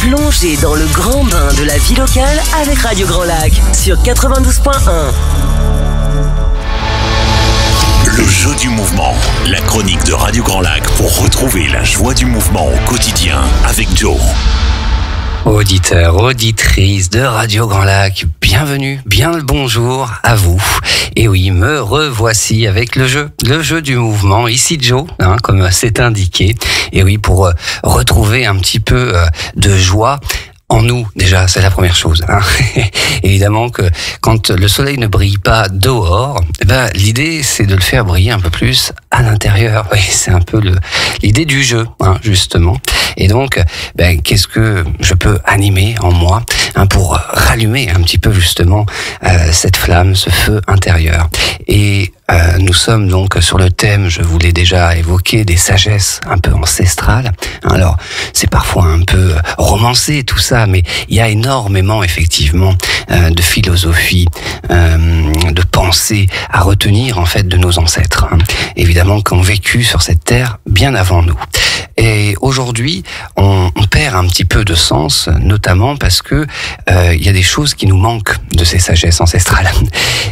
Plongez dans le grand bain de la vie locale avec Radio Grand Lac sur 92.1. Le jeu du mouvement, la chronique de Radio Grand Lac pour retrouver la joie du mouvement au quotidien avec Joe. Auditeurs, auditrices de Radio Grand Lac, bienvenue, bien le bonjour à vous. Et oui, me revoici avec le jeu du mouvement, ici Joe, comme c'est indiqué. Et oui, pour retrouver un petit peu de joie en nous, déjà, c'est la première chose. Évidemment que quand le soleil ne brille pas dehors, l'idée, c'est de le faire briller un peu plus à l'intérieur. Oui, c'est un peu l'idée du jeu, justement. Et donc, qu'est-ce que je peux animer en moi pour rallumer un petit peu, justement, cette flamme, ce feu intérieur. Et nous sommes donc sur le thème, je vous l'ai déjà évoqué, des sagesses un peu ancestrales. Alors, c'est parfois un peu romancé tout ça, mais il y a énormément effectivement de philosophie, de pensée à retenir en fait de nos ancêtres, évidemment qui ont vécu sur cette terre bien avant nous. Et aujourd'hui, on perd un petit peu de sens, notamment parce que il y a des choses qui nous manquent de ces sagesses ancestrales,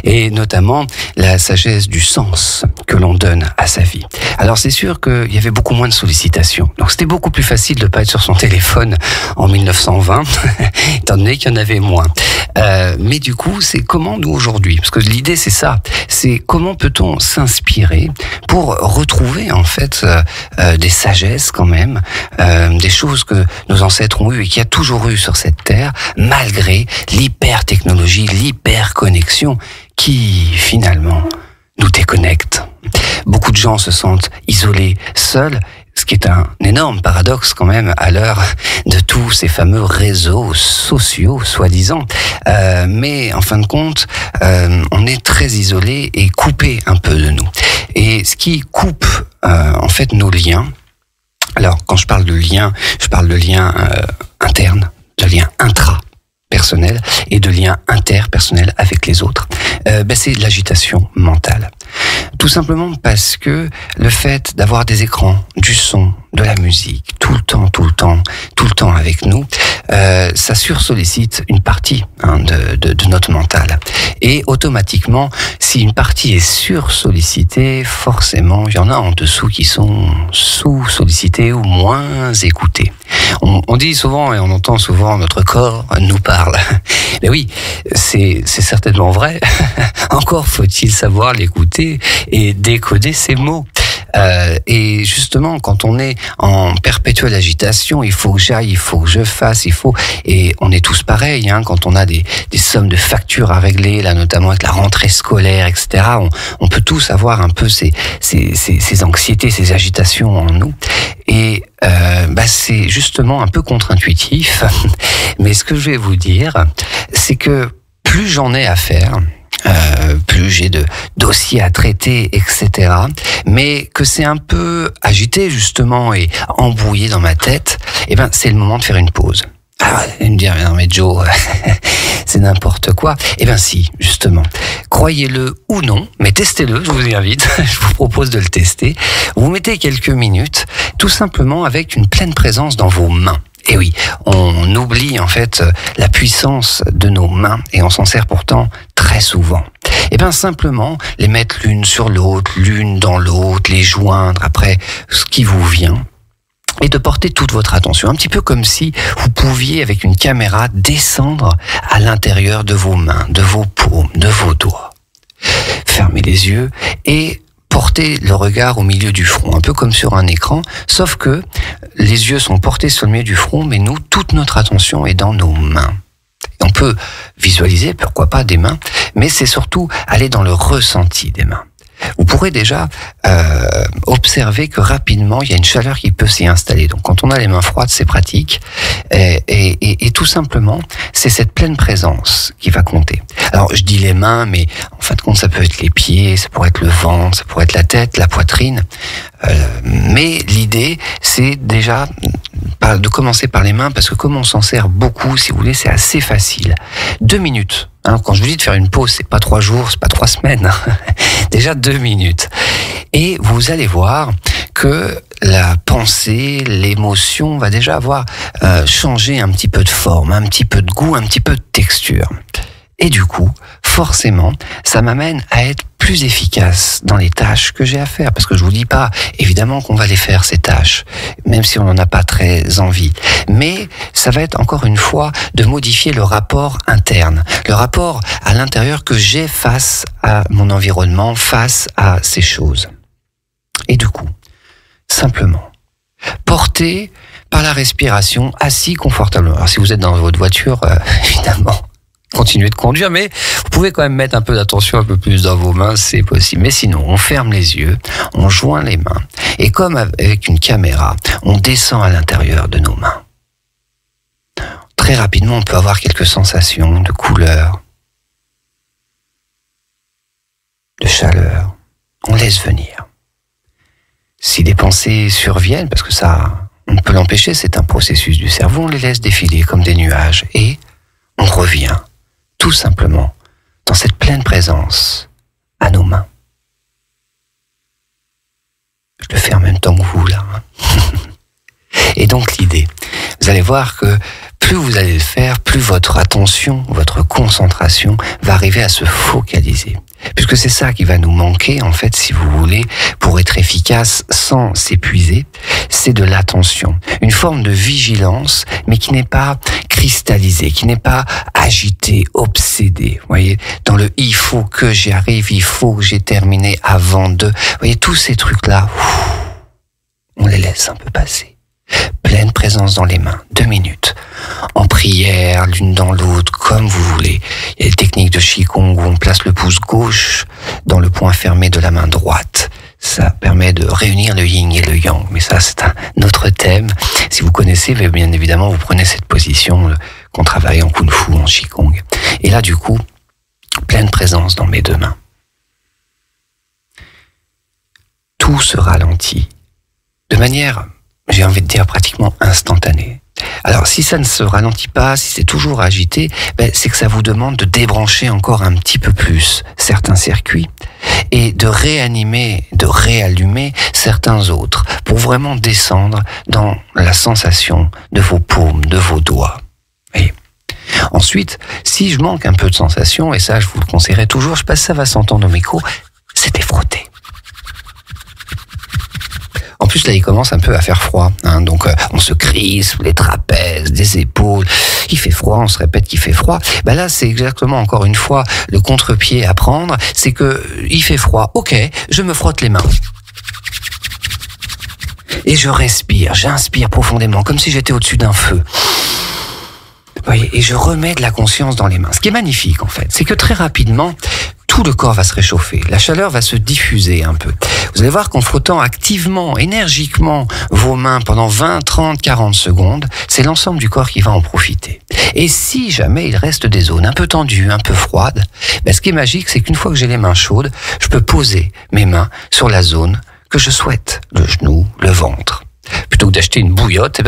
et notamment la sagesse du sens que l'on donne à sa vie. Alors c'est sûr qu'il y avait beaucoup moins de sollicitations, donc c'était beaucoup plus facile de pas être sur son téléphone en 1920, étant donné qu'il y en avait moins. Mais du coup, c'est comment nous aujourd'hui, parce que l'idée c'est ça, c'est comment peut-on s'inspirer pour retrouver en fait des sagesses quand même, des choses que nos ancêtres ont eues et qu'il y a toujours eu sur cette terre, malgré l'hyper-technologie, l'hyper-connexion qui finalement nous déconnecte. Beaucoup de gens se sentent isolés, seuls, ce qui est un énorme paradoxe quand même à l'heure de tous ces fameux réseaux sociaux, soi-disant. Mais en fin de compte, on est très isolé et coupé un peu de nous. Et ce qui coupe en fait nos liens, alors quand je parle de liens internes, de liens intra-personnels et de liens interpersonnels avec les autres, c'est l'agitation mentale. Tout simplement parce que le fait d'avoir des écrans, du son, de la musique, tout le temps avec nous, ça sursollicite une partie de notre mental. Et automatiquement, si une partie est sursollicitée, forcément, il y en a en dessous qui sont sous-sollicités ou moins écoutés. On dit souvent et on entend souvent notre corps nous parle. Mais oui, c'est certainement vrai. Encore faut-il savoir l'écouter et décoder ses mots. Et justement, quand on est en perpétuelle agitation, il faut que j'aille, il faut que je fasse, et on est tous pareils, quand on a des sommes de factures à régler, là notamment avec la rentrée scolaire, etc. On peut tous avoir un peu ces anxiétés, ces agitations en nous. Et c'est justement un peu contre-intuitif. Mais ce que je vais vous dire, c'est que plus j'en ai à faire, plus j'ai de dossiers à traiter, etc. Mais que c'est un peu agité justement et embrouillé dans ma tête, c'est le moment de faire une pause. Alors, vous allez me dire, non mais Joe, c'est n'importe quoi. Si, justement. Croyez-le ou non, mais testez-le, je vous y invite, je vous propose de le tester. Vous mettez quelques minutes, tout simplement avec une pleine présence dans vos mains. Et oui, on oublie en fait la puissance de nos mains et on s'en sert pourtant très souvent. Simplement les mettre l'une sur l'autre, l'une dans l'autre, les joindre après ce qui vous vient. Et de porter toute votre attention, un petit peu comme si vous pouviez, avec une caméra, descendre à l'intérieur de vos mains, de vos paumes, de vos doigts. Fermez les yeux et portez le regard au milieu du front, un peu comme sur un écran, sauf que les yeux sont portés sur le milieu du front, mais nous, toute notre attention est dans nos mains. On peut visualiser, pourquoi pas, des mains, mais c'est surtout aller dans le ressenti des mains. Vous pourrez déjà observer que rapidement, il y a une chaleur qui peut s'y installer. Donc quand on a les mains froides, c'est pratique. Et tout simplement, c'est cette pleine présence qui va compter. Alors je dis les mains, mais en fin de compte, ça peut être les pieds, ça pourrait être le ventre, ça pourrait être la tête, la poitrine. Mais l'idée, c'est déjà de commencer par les mains, parce que comme on s'en sert beaucoup, si vous voulez, c'est assez facile. 2 minutes. Quand je vous dis de faire une pause, c'est pas 3 jours, c'est pas 3 semaines. Déjà 2 minutes. Et vous allez voir que la pensée, l'émotion va déjà avoir changé un petit peu de forme, un petit peu de goût, un petit peu de texture. Et du coup, forcément, ça m'amène à être plus efficace dans les tâches que j'ai à faire. Parce que je vous dis pas, évidemment qu'on va les faire, ces tâches, même si on n'en a pas très envie. Mais ça va être encore une fois de modifier le rapport interne, le rapport à l'intérieur que j'ai face à mon environnement, face à ces choses. Et du coup, simplement, porté par la respiration, assis confortablement. Alors si vous êtes dans votre voiture, évidemment, continuez de conduire, mais vous pouvez quand même mettre un peu d'attention un peu plus dans vos mains, c'est possible. Mais sinon, on ferme les yeux, on joint les mains, et comme avec une caméra, on descend à l'intérieur de nos mains. Très rapidement, on peut avoir quelques sensations de couleur, de chaleur. On laisse venir. Si des pensées surviennent, parce que ça, on ne peut l'empêcher, c'est un processus du cerveau, on les laisse défiler comme des nuages, et on revient tout simplement dans cette pleine présence à nos mains. Je le fais en même temps que vous, là. Et donc l'idée, vous allez voir que plus vous allez le faire, plus votre attention, votre concentration va arriver à se focaliser. Puisque c'est ça qui va nous manquer, en fait, si vous voulez, pour être efficace sans s'épuiser, c'est de l'attention. Une forme de vigilance, mais qui n'est pas cristallisée, qui n'est pas agitée, obsédée. Vous voyez, dans le « il faut que j'y arrive, il faut que j'ai terminé avant de ». Vous voyez, tous ces trucs-là, on les laisse un peu passer. Pleine présence dans les mains, 2 minutes. En prière, l'une dans l'autre, comme vous voulez. Il y a des techniques de Qigong où on place le pouce gauche dans le point fermé de la main droite. Ça permet de réunir le yin et le yang. Mais ça, c'est un autre thème. Si vous connaissez, bien évidemment, vous prenez cette position qu'on travaille en Kung Fu, en Qigong. Et là, du coup, pleine présence dans mes 2 mains. Tout se ralentit. De manière, j'ai envie de dire, pratiquement instantanée. Alors, si ça ne se ralentit pas, si c'est toujours agité, c'est que ça vous demande de débrancher encore un petit peu plus certains circuits et de réanimer, de réallumer certains autres pour vraiment descendre dans la sensation de vos paumes, de vos doigts. Et ensuite, si je manque un peu de sensation, et ça, je vous le conseillerais toujours, je sais pas si ça va s'entendre au micro, c'était frotter. En plus, là, il commence un peu à faire froid, hein, donc on se crispe les trapèzes, des épaules, il fait froid, on se répète qu'il fait froid. Là, c'est exactement, encore une fois, le contre-pied à prendre, c'est que il fait froid, ok, je me frotte les mains. Et je respire, j'inspire profondément, comme si j'étais au-dessus d'un feu. Vous voyez, et je remets de la conscience dans les mains. Ce qui est magnifique, en fait, c'est que très rapidement, tout le corps va se réchauffer, la chaleur va se diffuser un peu. Vous allez voir qu'en frottant activement, énergiquement vos mains pendant 20, 30, 40 secondes, c'est l'ensemble du corps qui va en profiter. Et si jamais il reste des zones un peu tendues, un peu froides, ce qui est magique, c'est qu'une fois que j'ai les mains chaudes, je peux poser mes mains sur la zone que je souhaite, le genou, le ventre. Plutôt que d'acheter une bouillotte,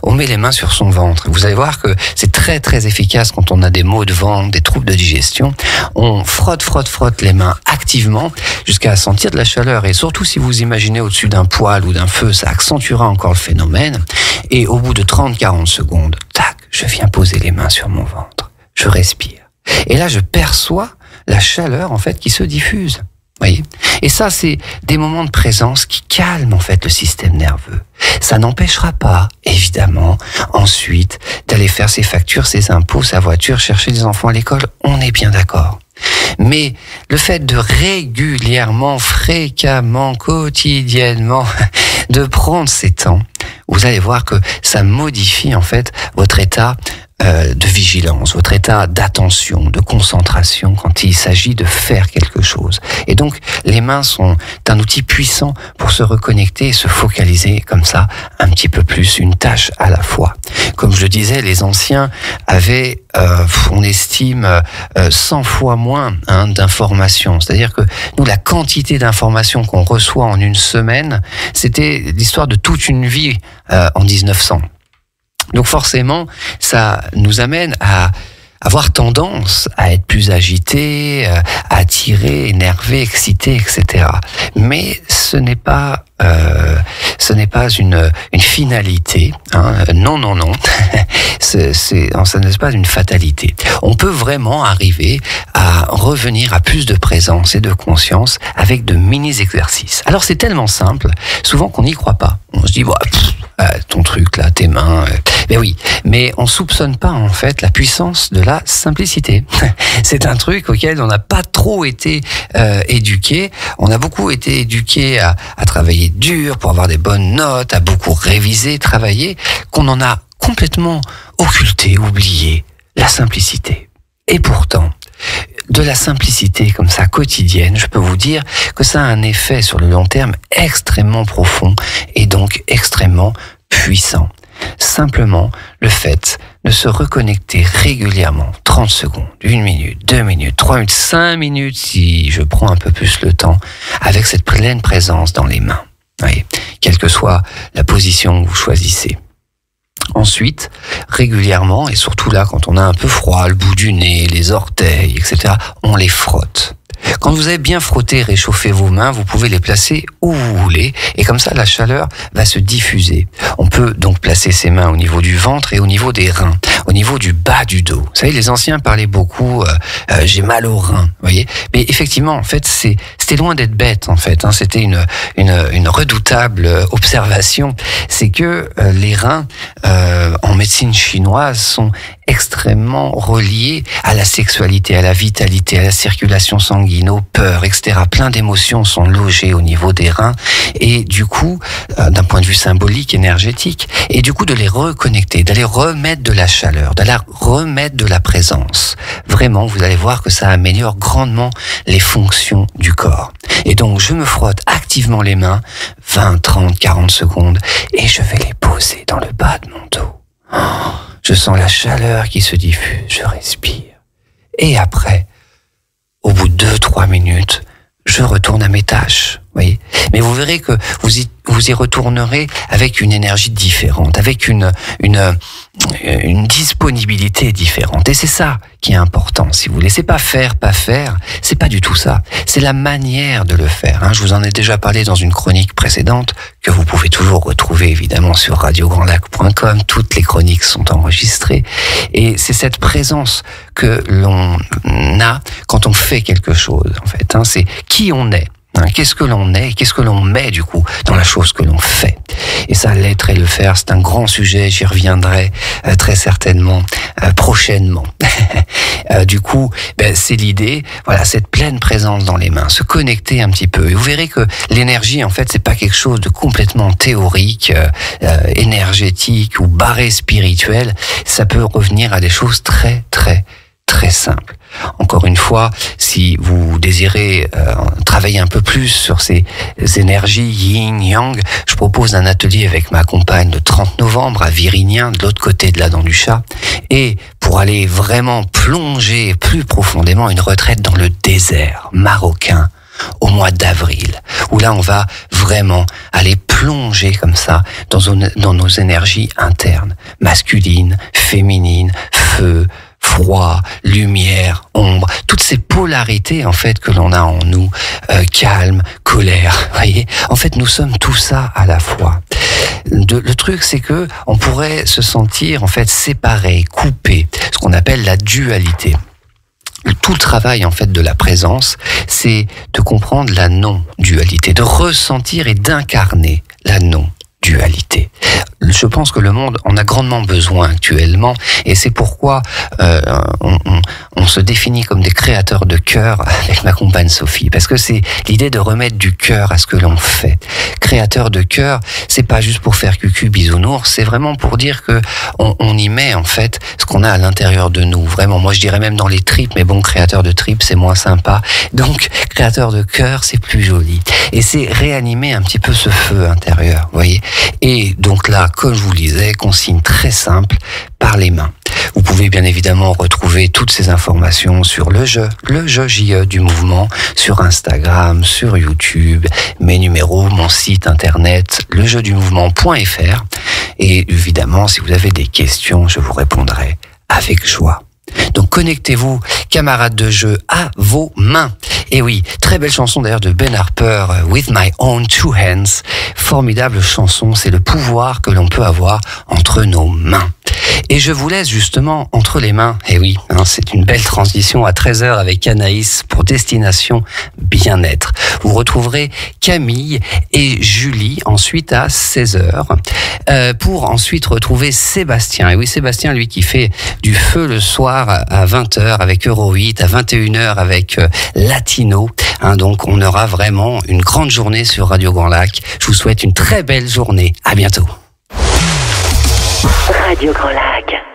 on met les mains sur son ventre. Vous allez voir que c'est très très efficace quand on a des maux de ventre, des troubles de digestion. On frotte les mains activement jusqu'à sentir de la chaleur. Et surtout si vous imaginez au-dessus d'un poêle ou d'un feu, ça accentuera encore le phénomène. Et au bout de 30-40 secondes, tac, je viens poser les mains sur mon ventre. Je respire. Et là, je perçois la chaleur en fait qui se diffuse. Voyez, et ça, c'est des moments de présence qui calment en fait le système nerveux. Ça n'empêchera pas, évidemment, ensuite d'aller faire ses factures, ses impôts, sa voiture, chercher des enfants à l'école. On est bien d'accord. Mais le fait de régulièrement, fréquemment, quotidiennement, de prendre ces temps, vous allez voir que ça modifie en fait votre état de vigilance, votre état d'attention, de concentration quand il s'agit de faire quelque chose. Et donc, les mains sont un outil puissant pour se reconnecter et se focaliser comme ça un petit peu plus, une tâche à la fois. Comme je le disais, les anciens avaient, on estime, 100 fois moins d'informations. C'est-à-dire que nous, la quantité d'informations qu'on reçoit en une semaine, c'était l'histoire de toute une vie en 1900. Donc forcément, ça nous amène à avoir tendance à être plus agité, attiré, énervé, excité, etc. Mais ce n'est pas une finalité. Hein. Non. Ça n'est pas une fatalité. On peut vraiment arriver à revenir à plus de présence et de conscience avec de mini-exercices. Alors c'est tellement simple, souvent qu'on n'y croit pas. On se dit, ton truc là, tes mains... Mais oui, mais on soupçonne pas en fait la puissance de la simplicité. C'est un truc auquel on n'a pas trop été éduqué. On a beaucoup été éduqué à travailler dur pour avoir des bonnes notes, à beaucoup réviser, travailler, qu'on en a complètement occulté, oublié la simplicité. Et pourtant, de la simplicité comme ça quotidienne, je peux vous dire que ça a un effet sur le long terme extrêmement profond et donc extrêmement puissant. Simplement, le fait de se reconnecter régulièrement, 30 secondes, 1 minute, 2 minutes, 3 minutes, 5 minutes, si je prends un peu plus le temps, avec cette pleine présence dans les mains. Oui, quelle que soit la position que vous choisissez. Ensuite, régulièrement, et surtout là, quand on a un peu froid, le bout du nez, les orteils, etc., on les frotte. Quand vous avez bien frotté et réchauffé vos mains, vous pouvez les placer où vous voulez et comme ça la chaleur va se diffuser. On peut donc placer ses mains au niveau du ventre et au niveau des reins, au niveau du bas du dos. Vous savez, les anciens parlaient beaucoup j'ai mal aux reins, vous voyez. Mais effectivement, en fait, c'était loin d'être bête en fait. Hein. C'était une redoutable observation. C'est que les reins en médecine chinoise sont extrêmement reliés à la sexualité, à la vitalité, à la circulation sanguine, aux peurs, etc. Plein d'émotions sont logées au niveau des reins et du coup, d'un point de vue symbolique, énergétique, et du coup de les reconnecter, d'aller remettre de la chaleur, d'aller remettre de la présence. Vraiment, vous allez voir que ça améliore grandement les fonctions du corps. Et donc, je me frotte activement les mains, 20, 30, 40 secondes, et je vais les poser dans le bas de mon dos. Je sens la chaleur qui se diffuse, je respire. Et après, au bout de 2-3 minutes, je retourne à mes tâches. Voyez. Mais vous verrez que vous y retournerez avec une énergie différente, avec une disponibilité différente. Et c'est ça qui est important, si vous voulez. C'est pas faire, c'est pas du tout ça. C'est la manière de le faire. Hein. Je vous en ai déjà parlé dans une chronique précédente, que vous pouvez toujours retrouver évidemment sur radiograndlac.com. Toutes les chroniques sont enregistrées. Et c'est cette présence que l'on a quand on fait quelque chose, en fait. Hein. C'est qui on est. Qu'est-ce que l'on est, qu'est-ce que l'on met du coup dans la chose que l'on fait. Et ça, l'être et le faire, c'est un grand sujet, j'y reviendrai très certainement prochainement. Du coup, c'est l'idée, voilà, cette pleine présence dans les mains, se connecter un petit peu. Et vous verrez que l'énergie, en fait, c'est pas quelque chose de complètement théorique, énergétique ou barré spirituel. Ça peut revenir à des choses très, très, très simples. Encore une fois, si vous désirez travailler un peu plus sur ces énergies yin-yang, je propose un atelier avec ma compagne le 30 novembre à Virignan, de l'autre côté de la Dent du Chat. Et pour aller vraiment plonger plus profondément, une retraite dans le désert marocain au mois d'avril, où là on va vraiment aller plonger comme ça dans nos énergies internes, masculines, féminines, feu, froid, lumière, ombre, toutes ces polarités en fait que l'on a en nous, calme, colère, voyez. En fait, nous sommes tout ça à la fois. Le truc, c'est que on pourrait se sentir en fait séparé, coupé, ce qu'on appelle la dualité. Tout le travail en fait de la présence, c'est de comprendre la non-dualité, de ressentir et d'incarner la non-dualité. Je pense que le monde en a grandement besoin actuellement et c'est pourquoi on se définit comme des créateurs de cœur avec ma compagne Sophie, parce que c'est l'idée de remettre du cœur à ce que l'on fait. Créateur de cœur, c'est pas juste pour faire cucu bisounours, c'est vraiment pour dire que on y met en fait ce qu'on a à l'intérieur de nous. Vraiment, moi je dirais même dans les tripes, mais bon, créateur de tripes c'est moins sympa. Donc créateur de cœur c'est plus joli et c'est réanimer un petit peu ce feu intérieur, vous voyez. Et donc là, comme je vous le disais, consigne très simple, par les mains. Vous pouvez bien évidemment retrouver toutes ces informations sur le jeu JE du mouvement, sur Instagram, sur YouTube, mes numéros, mon site internet, lejeudumouvement.fr. Et évidemment, si vous avez des questions, je vous répondrai avec joie. Donc connectez-vous, camarades de jeu, à vos mains. Et oui, très belle chanson d'ailleurs de Ben Harper, With My Own Two Hands. Formidable chanson, c'est le pouvoir que l'on peut avoir entre nos mains. Et je vous laisse justement entre les mains. Et oui, c'est une belle transition à 13h avec Anaïs pour Destination Bien-être. Vous retrouverez Camille et Julie ensuite à 16h pour ensuite retrouver Sébastien. Et oui, Sébastien, lui qui fait du feu le soir à 20h avec Euro 8, à 21h avec Latino. Donc on aura vraiment une grande journée sur Radio Grand Lac. Je vous souhaite une très belle journée. À bientôt. Radio Grand Lac.